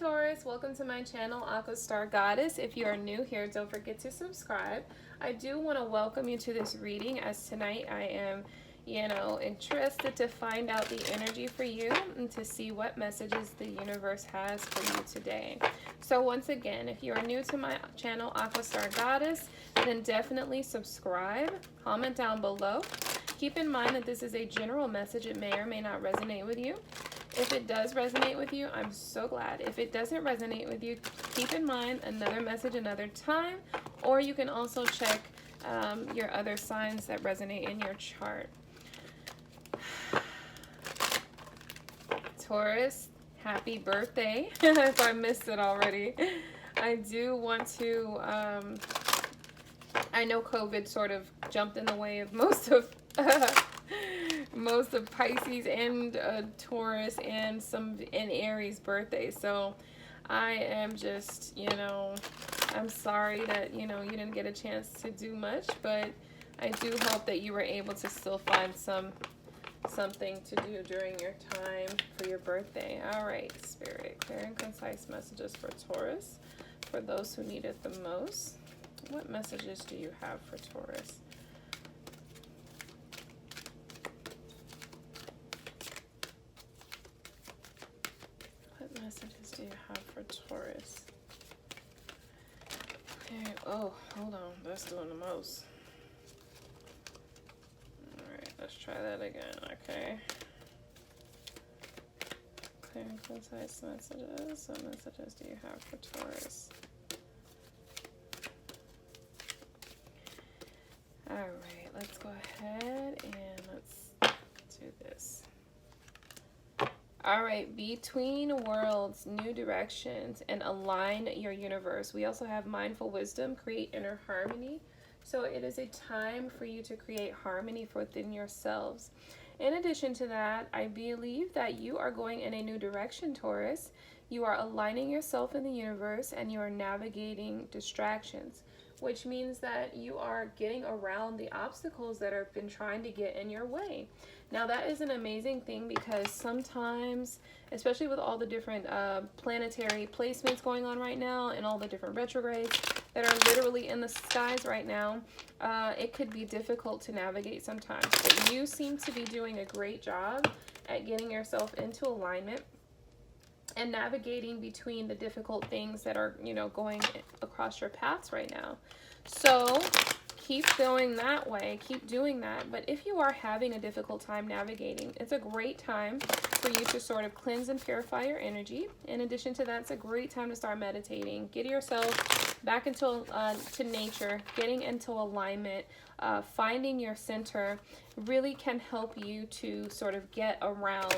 Taurus, welcome to my channel, AquaStarGoddess. If you are new here, don't forget to subscribe. I do want to welcome you to this reading, as tonight I am, interested to find out the energy for you and to see what messages the universe has for you today. So once again, if you are new to my channel, AquaStarGoddess, then definitely subscribe, comment down below. Keep in mind that this is a general message. It may or may not resonate with you. If it does resonate with you, I'm so glad. If it doesn't resonate with you, keep in mind another message another time, or you can also check your other signs that resonate in your chart. Taurus, happy birthday. If I missed it already. I do want to, I know COVID sort of jumped in the way of most of Pisces and Taurus and Aries birthday. So I am just, I'm sorry that, you didn't get a chance to do much, but I do hope that you were able to still find something to do during your time for your birthday. All right, Spirit, clear and concise messages for Taurus, for those who need it the most. What messages do you have for Taurus? What messages do you have for Taurus? Okay. Oh, hold on. That's doing the most. All right, let's try that again. Okay. Clear and concise messages. What messages do you have for Taurus? All right, let's go ahead and let's do this. All right, between worlds, new directions, and align your universe. We also have mindful wisdom, create inner harmony. So it is a time for you to create harmony within yourselves. In addition to that, I believe that you are going in a new direction, Taurus. You are aligning yourself in the universe and you are navigating distractions, which means that you are getting around the obstacles that have been trying to get in your way. Now that is an amazing thing, because sometimes, especially with all the different planetary placements going on right now and all the different retrogrades that are literally in the skies right now, it could be difficult to navigate sometimes. But you seem to be doing a great job at getting yourself into alignment and navigating between the difficult things that are, going across your paths right now. So keep going that way, keep doing that. But if you are having a difficult time navigating, it's a great time for you to sort of cleanse and purify your energy. In addition to that, it's a great time to start meditating. Get yourself back into to nature, getting into alignment, finding your center really can help you to sort of get around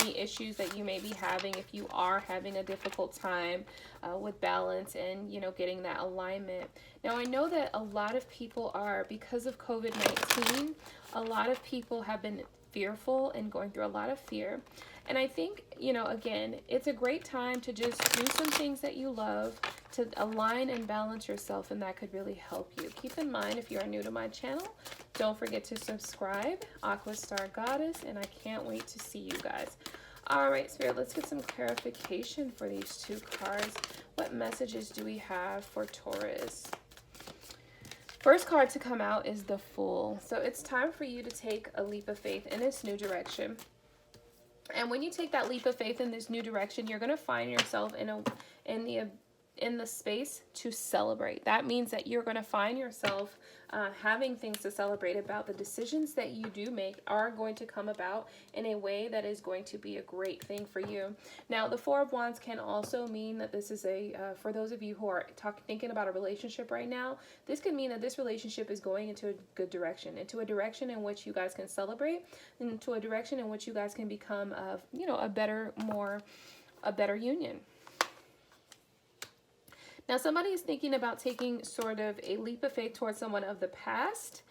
any issues that you may be having if you are having a difficult time with balance and, getting that alignment. Now, I know that a lot of people are, because of COVID-19, a lot of people have been fearful and going through a lot of fear. And I think, again, it's a great time to just do some things that you love, to align and balance yourself, and that could really help you. Keep in mind, if you are new to my channel, don't forget to subscribe, AquaStarGoddess, and I can't wait to see you guys. All right, Spirit, let's get some clarification for these two cards. What messages do we have for Taurus? First card to come out is the Fool. So it's time for you to take a leap of faith in this new direction. And when you take that leap of faith in this new direction, you're going to find yourself in the space to celebrate. That means that you're going to find yourself having things to celebrate about. The decisions that you do make are going to come about in a way that is going to be a great thing for you. Now, the Four of Wands can also mean that this is for those of you who are thinking about a relationship right now, this could mean that this relationship is going into a good direction, into a direction in which you guys can celebrate, into a direction in which you guys can become a better union. Now, somebody is thinking about taking sort of a leap of faith towards someone of the past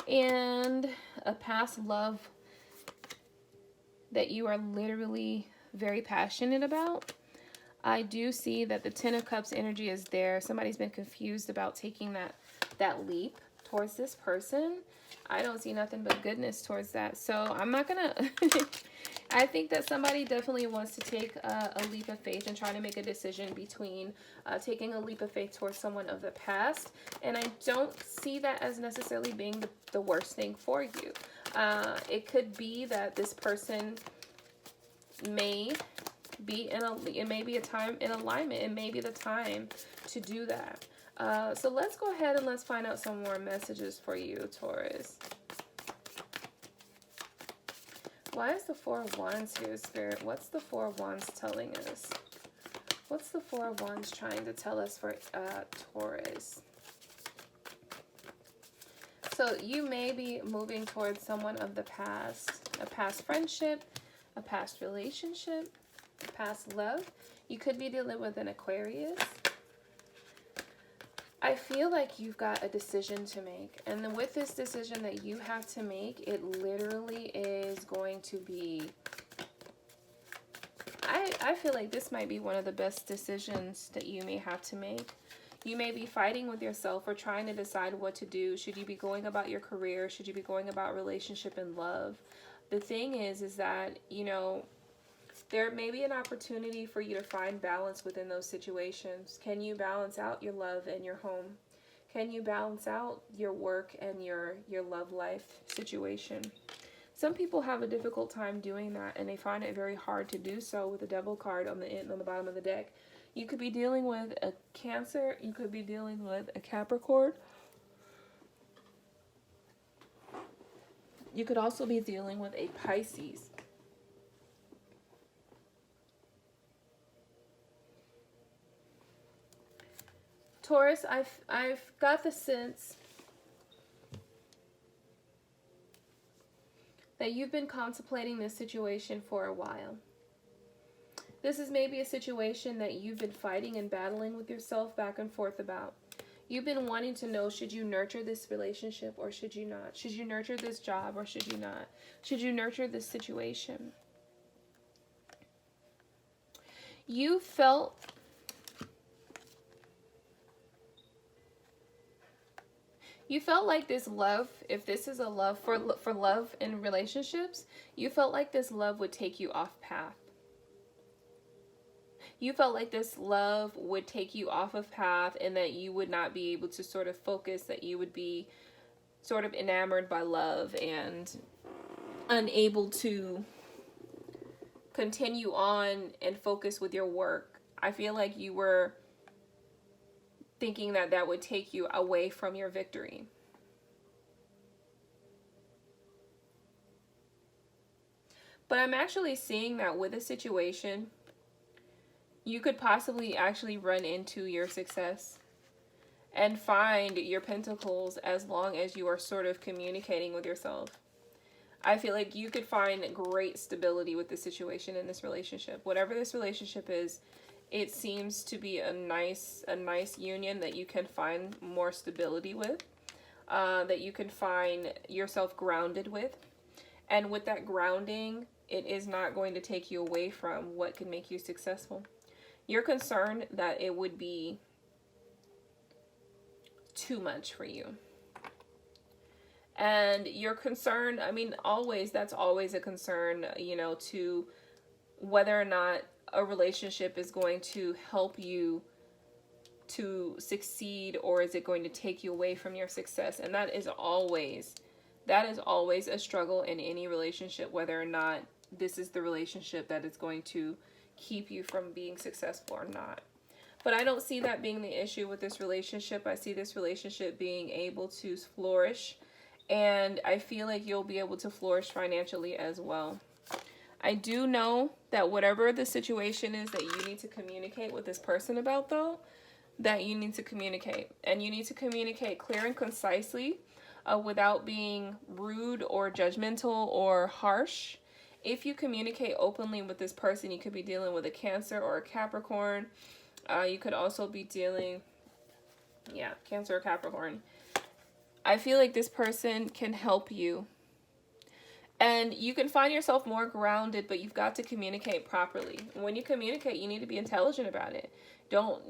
and a past love that you are literally very passionate about. I do see that the Ten of Cups energy is there. Somebody's been confused about taking that leap towards this person. I don't see nothing but goodness towards that. So I'm not going to... I think that somebody definitely wants to take a leap of faith and try to make a decision between taking a leap of faith towards someone of the past. And I don't see that as necessarily being the worst thing for you. It could be that this person may be it may be a time in alignment. It may be the time to do that. So let's go ahead and let's find out some more messages for you, Taurus. Why is the Four of Wands here, Spirit? What's the Four of Wands telling us? What's the Four of Wands trying to tell us for Taurus? So you may be moving towards someone of the past, a past friendship, a past relationship, a past love. You could be dealing with an Aquarius. I feel like you've got a decision to make. And then with this decision that you have to make, it literally is going to be... I feel like this might be one of the best decisions that you may have to make. You may be fighting with yourself or trying to decide what to do. Should you be going about your career? Should you be going about relationship and love? The thing is that, you know, there may be an opportunity for you to find balance within those situations. Can you balance out your love and your home? Can you balance out your work and your love life situation? Some people have a difficult time doing that, and they find it very hard to do so with the Devil card on the bottom of the deck. You could be dealing with a Cancer. You could be dealing with a Capricorn. You could also be dealing with a Pisces. Taurus, I've got the sense that you've been contemplating this situation for a while. This is maybe a situation that you've been fighting and battling with yourself back and forth about. You've been wanting to know, should you nurture this relationship or should you not? Should you nurture this job or should you not? Should you nurture this situation? You felt like this love, if this is a love for love in relationships, you felt like this love would take you off path. You felt like this love would take you off of path and that you would not be able to sort of focus, that you would be sort of enamored by love and unable to continue on and focus with your work. I feel like you were thinking that that would take you away from your victory. But I'm actually seeing that with a situation, you could possibly actually run into your success and find your pentacles as long as you are sort of communicating with yourself. I feel like you could find great stability with this situation in this relationship. Whatever this relationship is, it seems to be a nice union that you can find more stability with, that you can find yourself grounded with. And with that grounding, it is not going to take you away from what can make you successful. You're concerned that it would be too much for you. And you're concerned, I mean, always, that's always a concern, you know, to whether or not a relationship is going to help you to succeed, or is it going to take you away from your success? And that is always a struggle in any relationship, whether or not this is the relationship that is going to keep you from being successful or not. But I don't see that being the issue with this relationship. I see this relationship being able to flourish, and I feel like you'll be able to flourish financially as well. I do know that whatever the situation is that you need to communicate with this person about, though, that you need to communicate. And you need to communicate clear and concisely without being rude or judgmental or harsh. If you communicate openly with this person, you could be dealing with a Cancer or a Capricorn. You could also be dealing, Cancer or Capricorn. I feel like this person can help you. And you can find yourself more grounded, but you've got to communicate properly. When you communicate, you need to be intelligent about it. Don't,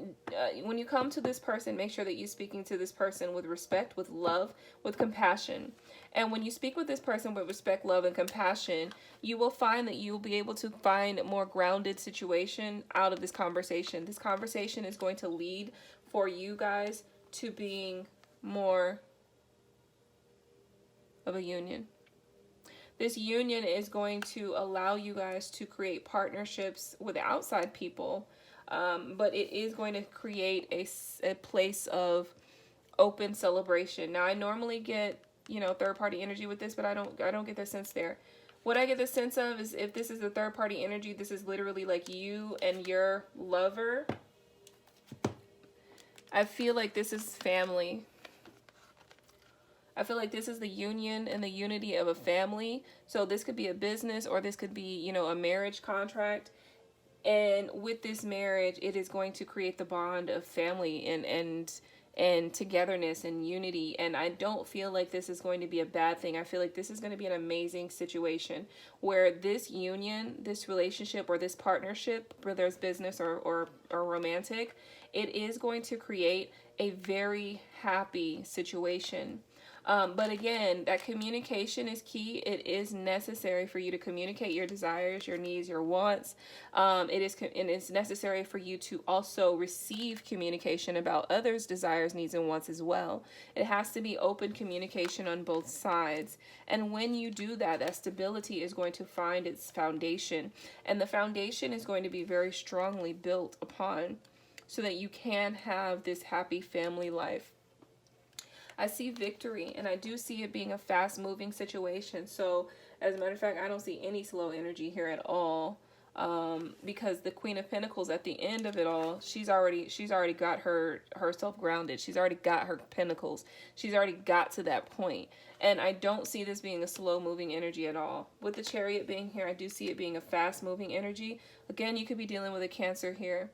when you come to this person, make sure that you're speaking to this person with respect, with love, with compassion. And when you speak with this person with respect, love, and compassion, you will find that you will be able to find a more grounded situation out of this conversation. This conversation is going to lead for you guys to being more of a union. This union is going to allow you guys to create partnerships with outside people, but it is going to create a place of open celebration. Now, I normally get, third-party energy with this, but I don't get the sense there. What I get the sense of is, if this is the third-party energy, this is literally like you and your lover. I feel like this is family. I feel like this is the union and the unity of a family. So this could be a business, or this could be, a marriage contract. And with this marriage, it is going to create the bond of family and togetherness and unity. And I don't feel like this is going to be a bad thing. I feel like this is going to be an amazing situation where this union, this relationship, or this partnership, whether it's business or romantic, it is going to create a very happy situation. But again, that communication is key. It is necessary for you to communicate your desires, your needs, your wants. It's necessary for you to also receive communication about others' desires, needs, and wants as well. It has to be open communication on both sides. And when you do that, that stability is going to find its foundation. And the foundation is going to be very strongly built upon so that you can have this happy family life. I see victory, and I do see it being a fast-moving situation. So, as a matter of fact, I don't see any slow energy here at all, because the Queen of Pentacles at the end of it all, she's already got herself grounded. She's already got her pentacles. She's already got to that point, and I don't see this being a slow-moving energy at all. With the Chariot being here, I do see it being a fast-moving energy. Again, you could be dealing with a Cancer here.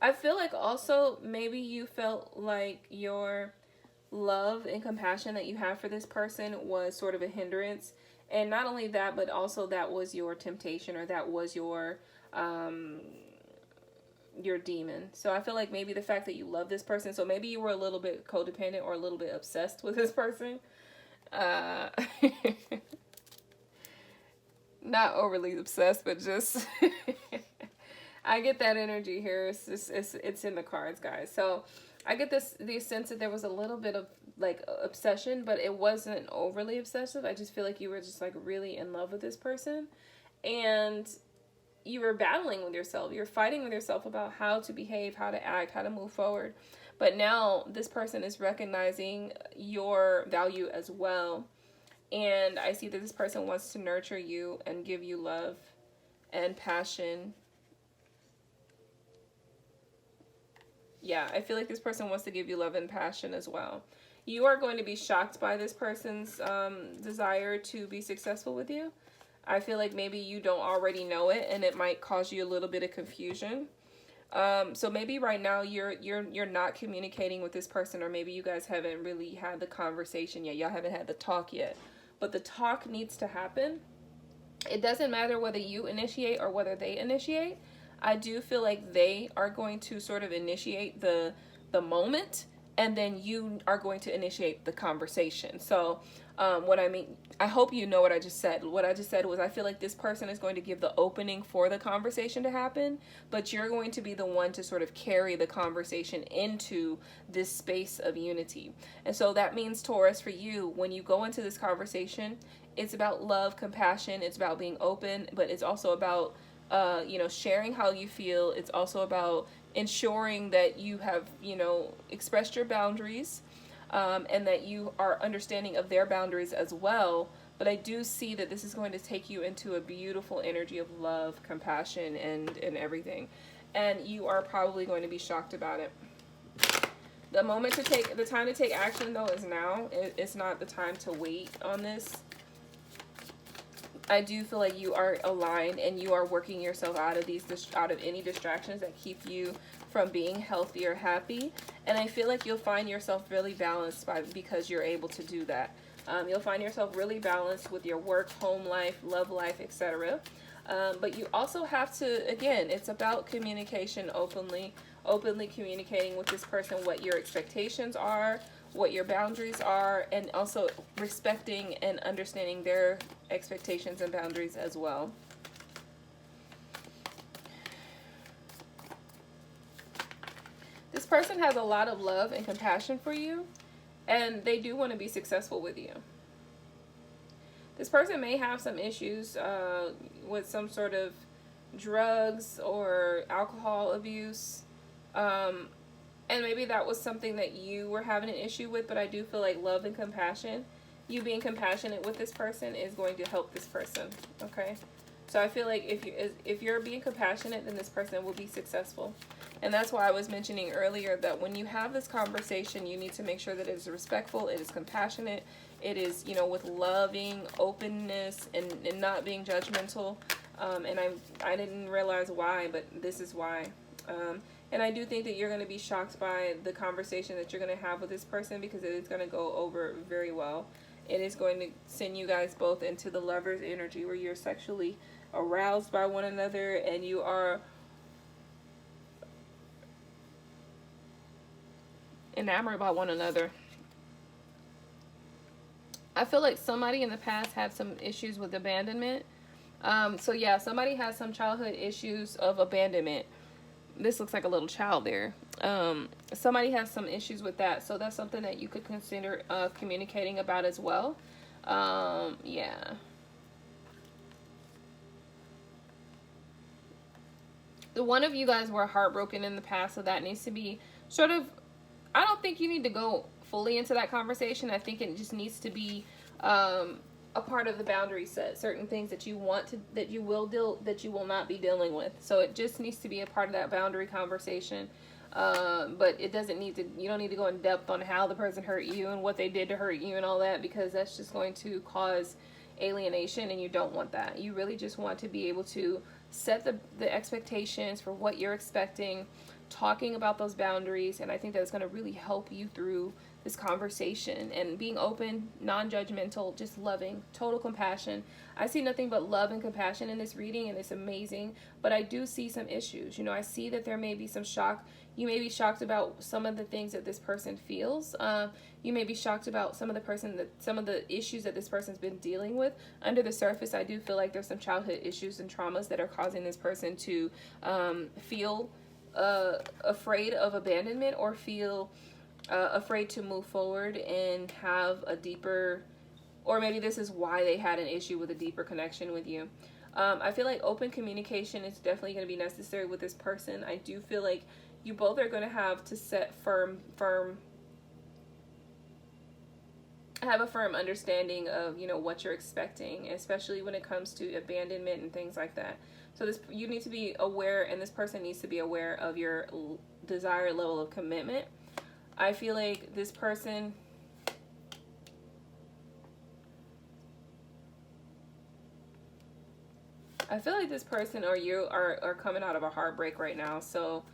I feel like also maybe you felt like your love and compassion that you have for this person was sort of a hindrance. And not only that, but also that was your temptation, or that was your demon. So I feel like maybe the fact that you love this person, so maybe you were a little bit codependent or a little bit obsessed with this person. Not overly obsessed, but just... I get that energy here. It's in the cards, guys. So I get the sense that there was a little bit of like obsession, but it wasn't overly obsessive. I just feel like you were just like really in love with this person, and you were battling with yourself. You're fighting with yourself about how to behave, how to act, how to move forward. But now this person is recognizing your value as well. And I see that this person wants to nurture you and give you love and passion. Yeah, I feel like this person wants to give you love and passion as well. You are going to be shocked by this person's desire to be successful with you. I feel like maybe you don't already know it, and it might cause you a little bit of confusion. So maybe right now you're not communicating with this person, or maybe you guys haven't really had the conversation yet. Y'all haven't had the talk yet. But the talk needs to happen. It doesn't matter whether you initiate or whether they initiate. I do feel like they are going to sort of initiate the moment, and then you are going to initiate the conversation. So what I mean, I hope you know what I just said. What I just said was I feel like this person is going to give the opening for the conversation to happen, but you're going to be the one to sort of carry the conversation into this space of unity. And so that means, Taurus, for you, when you go into this conversation, it's about love, compassion, it's about being open, but it's also about sharing how you feel. It's also about ensuring that you have, expressed your boundaries, and that you are understanding of their boundaries as well. But I do see that this is going to take you into a beautiful energy of love, compassion, and everything. And you are probably going to be shocked about it. The time to take action, though, is now. It's not the time to wait on this. I do feel like you are aligned and you are working yourself out of any distractions that keep you from being healthy or happy. And I feel like you'll find yourself really balanced because you're able to do that. You'll find yourself really balanced with your work, home life, love life, etc. But you also have to, again, it's about communication openly communicating with this person what your expectations are, what your boundaries are, and also respecting and understanding their expectations and boundaries as well. This person has a lot of love and compassion for you, and they do want to be successful with you. This person may have some issues with some sort of drugs or alcohol abuse. And maybe that was something that you were having an issue with, but I do feel like love and compassion, you being compassionate with this person is going to help this person, okay? So I feel like if you're being compassionate, then this person will be successful. And that's why I was mentioning earlier that when you have this conversation, you need to make sure that it is respectful, it is compassionate, it is, you know, with loving openness and not being judgmental. And I didn't realize why, but this is why. And I do think that you're going to be shocked by the conversation that you're going to have with this person, because it is going to go over very well. It is going to send you guys both into the lover's energy where you're sexually aroused by one another and you are enamored by one another. I feel like somebody in the past had some issues with abandonment. So yeah, somebody has some childhood issues of abandonment. This looks like a little child there. Somebody has some issues with that. So that's something that you could consider communicating about as well. Yeah. The one of you guys were heartbroken in the past, so that needs to be sort of, I don't think you need to go fully into that conversation. I think it just needs to be a part of the boundary set, certain things that you want to, that you will not be dealing with. So it just needs to be a part of that boundary conversation. But it doesn't need to, you don't need to go in depth on how the person hurt you and what they did to hurt you and all that, because that's just going to cause alienation, and you don't want that. You really just want to be able to set the expectations for what you're expecting, talking about those boundaries, and I think that's going to really help you through this conversation, and being open, non-judgmental, just loving, total compassion. I see nothing but love and compassion in this reading, and it's amazing, but I do see some issues. You know, I see that there may be some shock. You may be shocked about some of the things that this person feels. You may be shocked about some of the issues that this person's been dealing with. Under the surface, I do feel like there's some childhood issues and traumas that are causing this person to feel afraid of abandonment, or feel afraid to move forward and have a deeper, or maybe this is why they had an issue with a deeper connection with you. I feel like open communication is definitely going to be necessary with this person. I do feel like you both are going to have to set have a firm understanding of, you know, what you're expecting, especially when it comes to abandonment and things like that. So you need to be aware, and this person needs to be aware of your desired level of commitment. I feel like this person, or you are coming out of a heartbreak right now. So,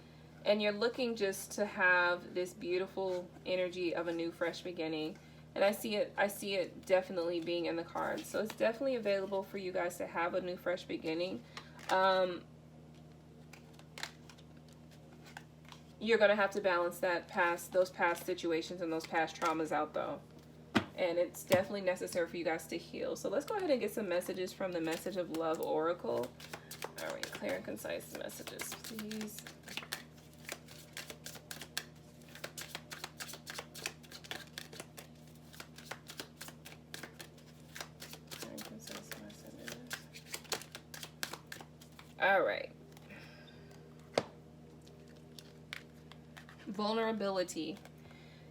and you're looking just to have this beautiful energy of a new, fresh beginning. And I see it definitely being in the cards. So it's definitely available for you guys to have a new, fresh beginning. You're going to have to balance those past situations and those past traumas out, though. And it's definitely necessary for you guys to heal. So let's go ahead and get some messages from the Message of Love Oracle. All right, clear and concise messages, please. Clear and concise messages. All right. Vulnerability.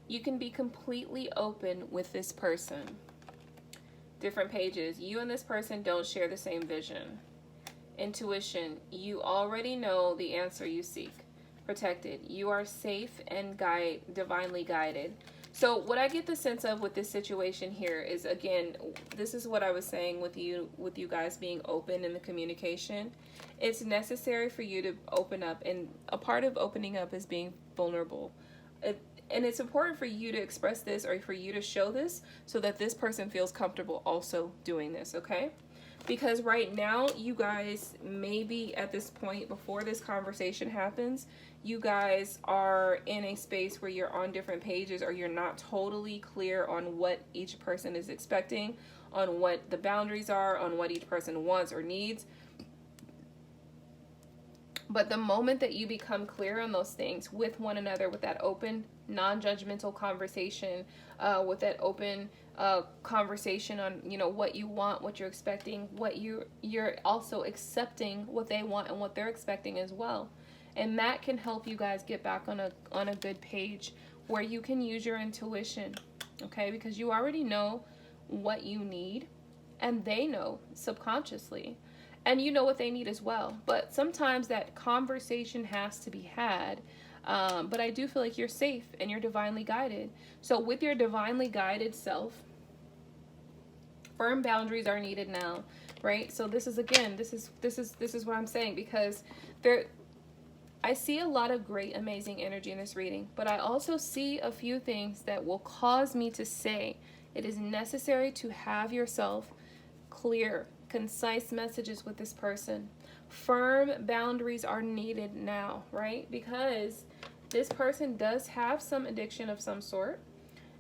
You can be completely open with this person. Different pages. You and this person don't share the same vision. Intuition. You already know the answer you seek. Protected. You are safe and divinely guided. So what I get the sense of with this situation here is, again, this is what I was saying with you guys being open in the communication. It's necessary for you to open up, and a part of opening up is being vulnerable. And it's important for you to express this, or for you to show this, so that this person feels comfortable also doing this, okay? Because right now, you guys, maybe at this point, before this conversation happens, you guys are in a space where you're on different pages, or you're not totally clear on what each person is expecting, on what the boundaries are, on what each person wants or needs. But the moment that you become clear on those things with one another, with that open, non-judgmental conversation, with that open conversation on, you know, what you want, what you're expecting, what you're also accepting what they want and what they're expecting as well. And that can help you guys get back on a good page where you can use your intuition, okay? Because you already know what you need, and they know subconsciously. And you know what they need as well. But sometimes that conversation has to be had. But I do feel like you're safe and you're divinely guided. So with your divinely guided self, firm boundaries are needed now, right? So this is, again, this is what I'm saying, because I see a lot of great, amazing energy in this reading, but I also see a few things that will cause me to say it is necessary to have yourself clear, concise messages with this person. Firm boundaries are needed now, right? Because this person does have some addiction of some sort.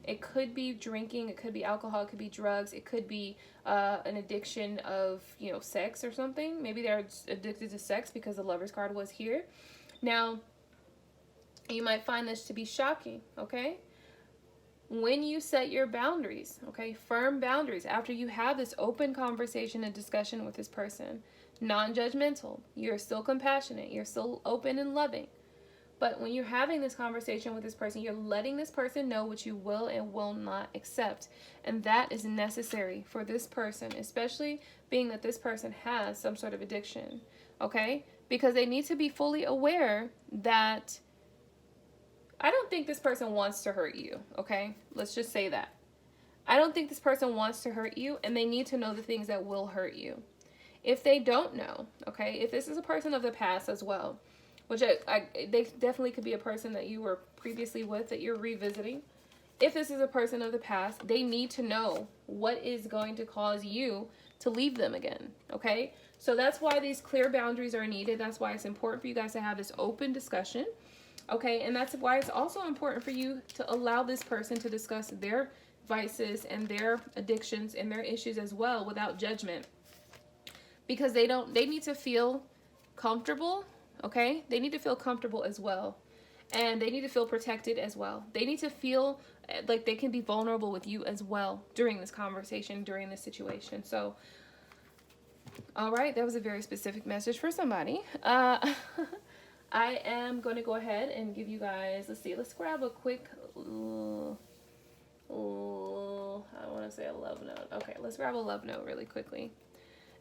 It could be drinking, it could be alcohol, it could be drugs, it could be an addiction of, you know, sex or something. Maybe they're addicted to sex because the Lover's card was here. Now, you might find this to be shocking, okay? When you set your boundaries, okay, firm boundaries, after you have this open conversation and discussion with this person, non-judgmental, you're still compassionate, you're still open and loving. But when you're having this conversation with this person, you're letting this person know what you will and will not accept. And that is necessary for this person, especially being that this person has some sort of addiction, okay? Because they need to be fully aware that I don't think this person wants to hurt you, okay? Let's just say that. I don't think this person wants to hurt you, and they need to know the things that will hurt you. If they don't know, okay, if this is a person of the past as well, which they definitely could be a person that you were previously with that you're revisiting. If this is a person of the past, they need to know what is going to cause you to leave them again, okay? So that's why these clear boundaries are needed. That's why it's important for you guys to have this open discussion. Okay, and that's why it's also important for you to allow this person to discuss their vices and their addictions and their issues as well without judgment. Because they need to feel comfortable, okay? They need to feel comfortable as well. And they need to feel protected as well. They need to feel like they can be vulnerable with you as well during this conversation, during this situation. So, all right, that was a very specific message for somebody. I am going to go ahead and give you guys, let's grab a quick, I want to say a love note. Okay, let's grab a love note really quickly.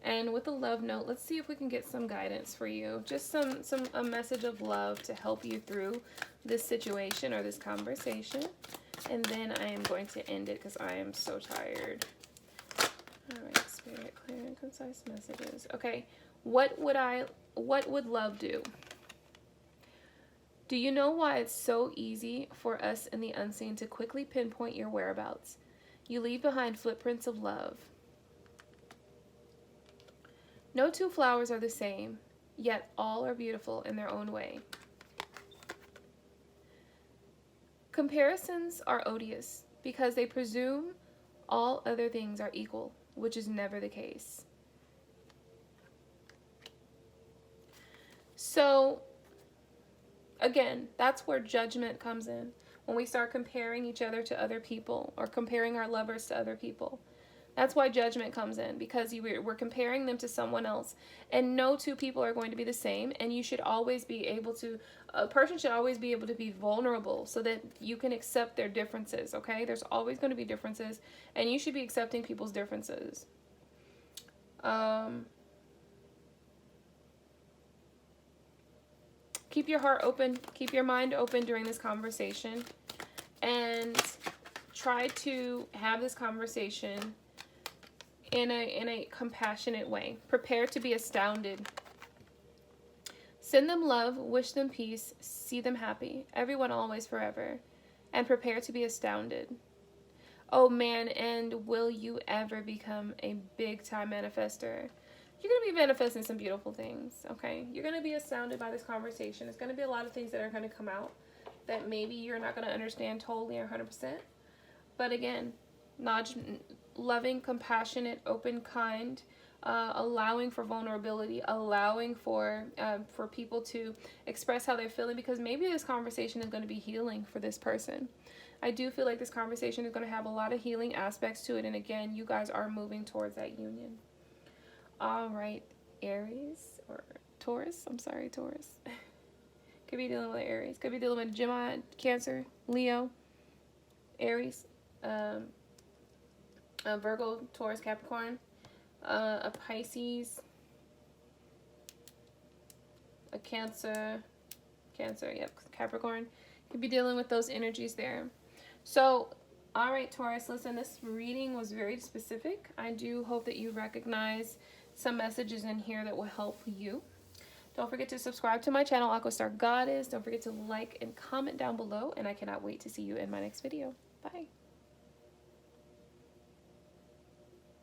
And with the love note, let's see if we can get some guidance for you. Just a message of love to help you through this situation or this conversation. And then I am going to end it because I am so tired. All right, Spirit, clear and concise messages. Okay, what would love do? Do you know why it's so easy for us in the unseen to quickly pinpoint your whereabouts? You leave behind footprints of love. No two flowers are the same, yet all are beautiful in their own way. Comparisons are odious because they presume all other things are equal, which is never the case. So, again, that's where judgment comes in. When we start comparing each other to other people or comparing our lovers to other people. That's why judgment comes in, because we're comparing them to someone else. And no two people are going to be the same. And you should always be able to, a person should always be able to be vulnerable so that you can accept their differences, okay? There's always going to be differences. And you should be accepting people's differences. Keep your heart open. Keep your mind open during this conversation. And try to have this conversation in a compassionate way. Prepare to be astounded. Send them love, wish them peace, see them happy, everyone always forever, and prepare to be astounded. Oh man, and will you ever become a big time manifester? You're going to be manifesting some beautiful things, okay? You're going to be astounded by this conversation. There's going to be a lot of things that are going to come out that maybe you're not going to understand totally or 100%. But again, loving, compassionate, open, kind, allowing for vulnerability, allowing for people to express how they're feeling, because maybe this conversation is going to be healing for this person. I do feel like this conversation is going to have a lot of healing aspects to it. And again, you guys are moving towards that union. All right, Aries or Taurus. I'm sorry, Taurus. Could be dealing with Aries. Could be dealing with Gemini, Cancer, Leo, Aries, Virgo, Taurus, Capricorn, a Pisces, a Cancer, yep, Capricorn. Could be dealing with those energies there. So, all right, Taurus, listen, this reading was very specific. I do hope that you recognize some messages in here that will help you. Don't forget to subscribe to my channel, AquaStarGoddess. Don't forget to like and comment down below, and I cannot wait to see you in my next video. Bye.